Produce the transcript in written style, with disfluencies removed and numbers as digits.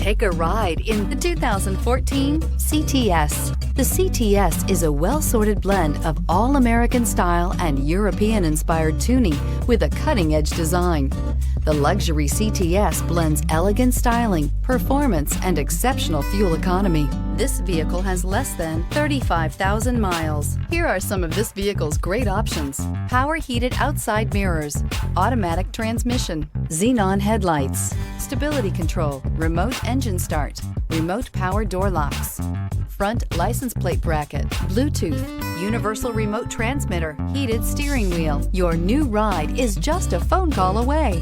Take a ride in the 2014 CTS. The CTS is a well-sorted blend of all-American style and European-inspired tuning with a cutting-edge design. The luxury CTS blends elegant styling, performance, and exceptional fuel economy. This vehicle has less than 35,000 miles. Here are some of this vehicle's great options: power heated outside mirrors, automatic transmission, xenon headlights, stability control, remote engine start, remote power door locks, front license plate bracket, Bluetooth, universal remote transmitter, heated steering wheel. Your new ride is just a phone call away.